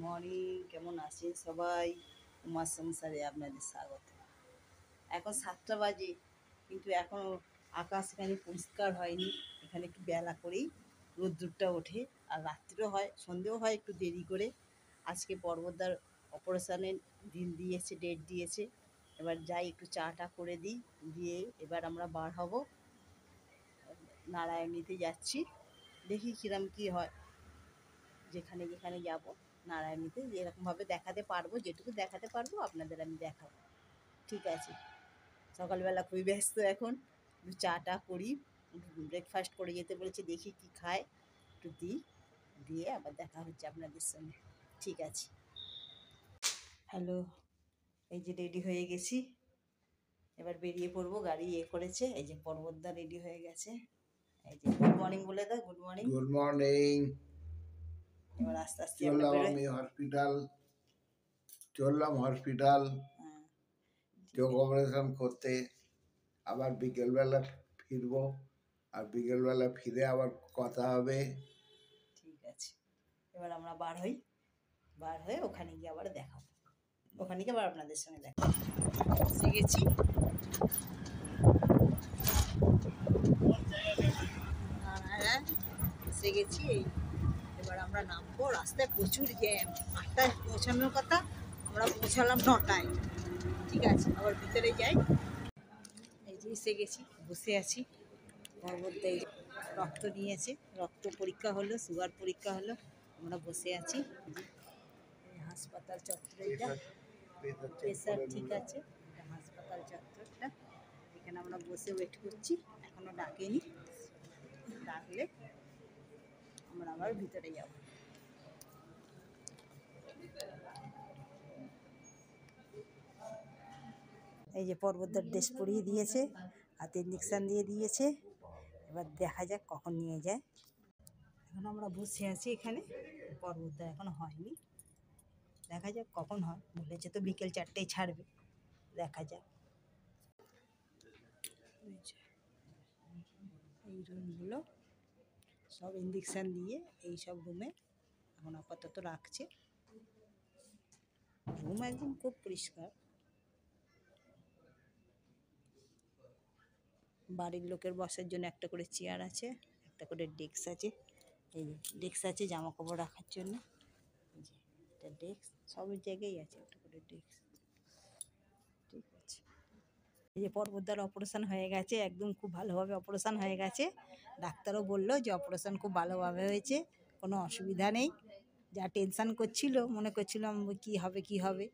Morning, কেমন আছেন সবাই? উমার সংসারে আপনাদের স্বাগত। এখন 7টা বাজে, কিন্তু এখনও আকাশখানি পরিষ্কার হয়নি। এখানে একটু বেলা করেই রোদ্দুরটা ওঠে, আর রাত্রিও হয়, সন্ধেও হয় একটু দেরি করে। আজকে পর্বতদার অপারেশানের দিন দিয়েছে, ডেট দিয়েছে। এবার যাই একটু চাটা করে দিই, দিয়ে এবার আমরা বার হব, নারায়ণীতে যাচ্ছি। দেখি কিরম কী হয়। যেখানে যেখানে যাব নারায়ণীতে যেরকমভাবে দেখাতে পারবো, যেটুকু দেখাতে পারবো আপনাদের আমি দেখাবো। ঠিক আছে, সকালবেলা খুবই ব্যস্ত এখন। একটু চাটা করি, ব্রেকফাস্ট করে যেতে বলেছে, দেখি কি খায়, একটু দিই, দিয়ে আবার দেখা হচ্ছে আপনাদের সঙ্গে। ঠিক আছে, হ্যালো, এই যে রেডি হয়ে গেছি, এবার বেরিয়ে পড়বো। গাড়ি করেছে, এই যে পর্বতদা রেডি হয়ে গেছে। এই যে গুড মর্নিং বলে দাও। Good morning. Good morning. এবার আস্তে আস্তে আমরা বেরোই। চললাম হসপিটাল চোখ অপারেশন করতে। আবার বিকেলবেলা ফিরবো, আর বিকেলবেলা ফিরে আবার কথা হবে। ঠিক আছে, এবার আমরা বার হয়ে ওখানে গিয়ে আবার দেখাবো। ওখানে গিয়ে আবার আপনাদের সঙ্গে দেখা এসে গেছি। এসে গেছি, এবার আমরা নামবো। রাস্তায় প্রচুর জ্যাম, 8টায় পৌঁছানোর কথা, আমরা পৌঁছালাম 9টায়। ঠিক আছে, আবার ভিতরে যাই। এই যে এসে গেছি, বসে আছি। পর্বতে রক্ত নিয়েছে, রক্ত পরীক্ষা হলো, সুগার পরীক্ষা হলো, আমরা বসে আছি। হাসপাতাল চত্বর, এটা প্রেশার ঠিক আছে, এটা হাসপাতাল চত্বরটা। এখানে আমরা বসে ওয়েট করছি, এখনও ডাকেনি, ডাকলে আমরা আবার ভিতরে যাব। এই যে পর্বতদার ড্রেস পরিয়ে দিয়েছে, হাতে ইঞ্জেকশান দিয়ে দিয়েছে। এবার দেখা যাক কখন নিয়ে যায়। এখন আমরা বসে আছি এখানে, পর্বতদা এখনো হয়নি, দেখা যাক কখন হয়। বলেছে তো বিকেল 4টায় ছাড়বে, দেখা যাক। এই রুমগুলো সব ইঞ্জেকশান দিয়ে এই সব রুমে এখন আপাতত রাখছে। রুম একদম খুব পরিষ্কার। বাড়ির লোকের বসার জন্য একটা করে চেয়ার আছে, একটা করে ডেস্ক আছে। এই ডেস্ক আছে জামা কাপড় রাখার জন্য, এই যে এটা ডেস্ক, সব জায়গায় আছে একটা করে ডেস্ক। ঠিক আছে, এই যে পর্বতদার অপারেশন হয়ে গেছে, একদম খুব ভালোভাবে অপারেশন হয়ে গেছে। ডাক্তারও বললো যে অপারেশন খুব ভালোভাবে হয়েছে, কোনো অসুবিধা নেই। যা টেনশান করছিল, মনে করছিলাম কী হবে,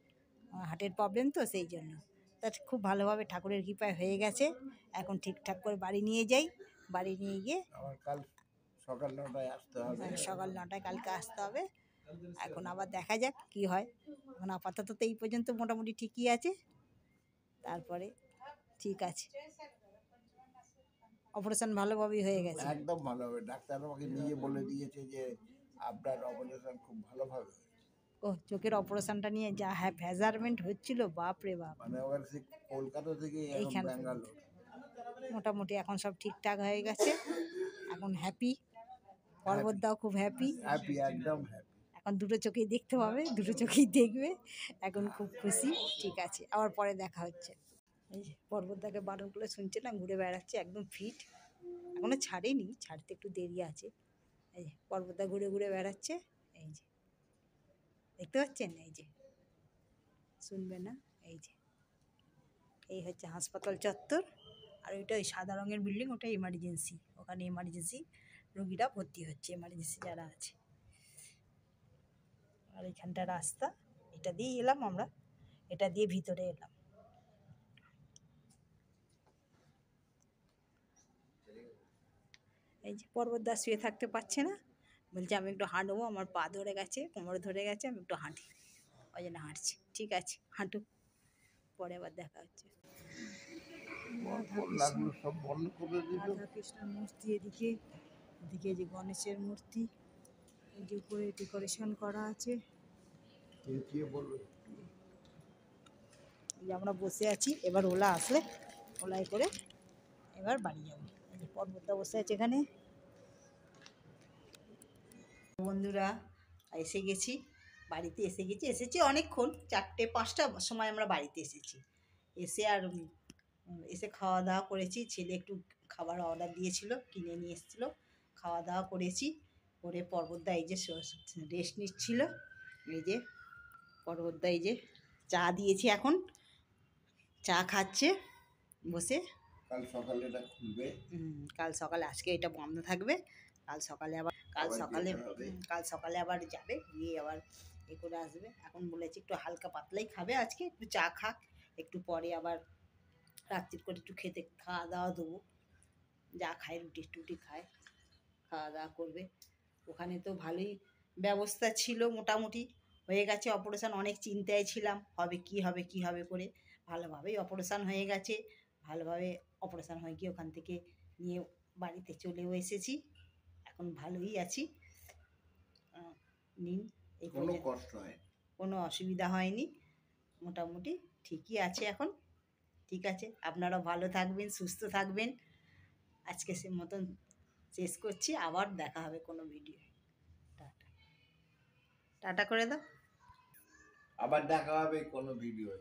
হার্টের প্রবলেম তো, সেই জন্য। তা খুব ভালোভাবে ঠাকুরের কৃপায় হয়ে গেছে। এখন ঠিকঠাক করে বাড়ি নিয়ে যাই, বাড়ি নিয়ে গিয়ে কাল সকাল 9টায় আসতে হবে। সকাল 9টায় কালকে আসতে হবে। এখন আবার দেখা যাক কি হয়। এখন আপাতত তো এই পর্যন্ত মোটামুটি ঠিকই আছে। তারপরে ঠিক আছে, অপারেশন ভালোভাবেই হয়ে গেছে, একদম ভালো হবে। ডাক্তার আমাকে নিজে বলে দিয়েছে যে আপনার অপারেশন খুব ভালোভাবে। ও চোখের অপারেশনটা নিয়ে যা ভেজারমেন্ট হচ্ছিল, বাপ রে বাপ। মানে ওখানে কলকাতা থেকে এইখানে ব্যাঙ্গালোর মোটামুটি এখন সব ঠিকঠাক হয়ে গেছে। এখন হ্যাপি, পর্বতদাও খুব হ্যাপি, একদম হ্যাপি। এখন দুটো চোখেই দেখতে পাবে, দুটো চোখেই দেখবে, এখন খুব খুশি। ঠিক আছে, আবার পরে দেখা হচ্ছে। এই যে পর্বতদাকে বারণ করে শুনছে না, ঘুরে বেড়াচ্ছে, একদম ফিট, এখনো ছাড়েনি, ছাড়তে একটু দেরি আছে। এই যে পর্বতদা ঘুরে ঘুরে বেড়াচ্ছে, এই যে দেখতে পাচ্ছেন, এই যে শুনবে না, এই যে এই হচ্ছে হাসপাতাল চত্বর। আর ওইটা ওই সাদা রঙের বিল্ডিং, ওটা এমার্জেন্সি, ওখানে এমার্জেন্সি রোগীরা ভর্তি হচ্ছে, এমার্জেন্সি যারা আছে। আর এখানটা রাস্তা, এটা দিয়ে এলাম আমরা, এটা দিয়ে ভিতরে এলাম। এই যে পর্বতদা শুয়ে থাকতে পারছে না, বলছে আমি একটু হাঁটবো, আমার পা ধরে গেছে, কোমর ধরে গেছে, আমি একটু হাঁটি, ওই জন্য হাঁটছি। ঠিক আছে, হাঁটুক, পরে আবার দেখা হচ্ছে। রাধাকৃষ্ণের মূর্তি এদিকে, এদিকে যে গণেশের মূর্তি, এই যে উপরে ডেকোরেশন করা আছে। এই যে আমরা বসে আছি, এবার ওলা আসলে ওলায় করে এবার বাড়ি যাবো। এই যে পর্বতদা বসে আছে এখানে। বন্ধুরা এসে গেছি, বাড়িতে এসেছি অনেকক্ষণ, 4টে-5টার সময় আমরা বাড়িতে এসেছি। এসে আর এসে খাওয়া দাওয়া করেছি, ছেলে একটু খাবার অর্ডার দিয়েছিল, কিনে নিয়ে এসেছিলো, খাওয়া দাওয়া করেছি। করে পর্বতদা এই যে রেস্ট নিচ্ছিল, এই যে পর্বতদা এই যে চা দিয়েছি, এখন চা খাচ্ছে বসে। কাল সকালে এটা খুলবে, কাল সকালে, আজকে এটা বন্ধ থাকবে, কাল সকালে আবার কাল সকালে আবার যাবে, গিয়ে আবার এ করে আসবে। এখন বলেছি একটু হালকা পাতলাই খাবে আজকে, একটু চা খাক, একটু পরে আবার রাত্রির করে একটু খেতে খাওয়া দাওয়া দেবো, যা খায় রুটি টুটি খায়, খাওয়া দাওয়া করবে। ওখানে তো ভালোই ব্যবস্থা ছিল, মোটামুটি হয়ে গেছে অপারেশন, অনেক চিন্তায় ছিলাম হবে কি হবে কি হবে করে, ভালোভাবেই অপারেশন হয়ে গেছে, ভালোভাবে অপারেশন হয়ে গিয়ে ওখান থেকে নিয়ে বাড়িতে চলেও এসেছি, এখন ভালোই আছি। নিন, এই কোনো কষ্ট হয়, কোনো অসুবিধা হয়নি, মোটামুটি ঠিকই আছে এখন। ঠিক আছে, আপনারাও ভালো থাকবেন, সুস্থ থাকবেন। আজকে সে মতন শেষ করছি, আবার দেখা হবে কোনো ভিডিও। টাটা, টাটা করে দাও। আবার দেখা হবে কোনো ভিডিও।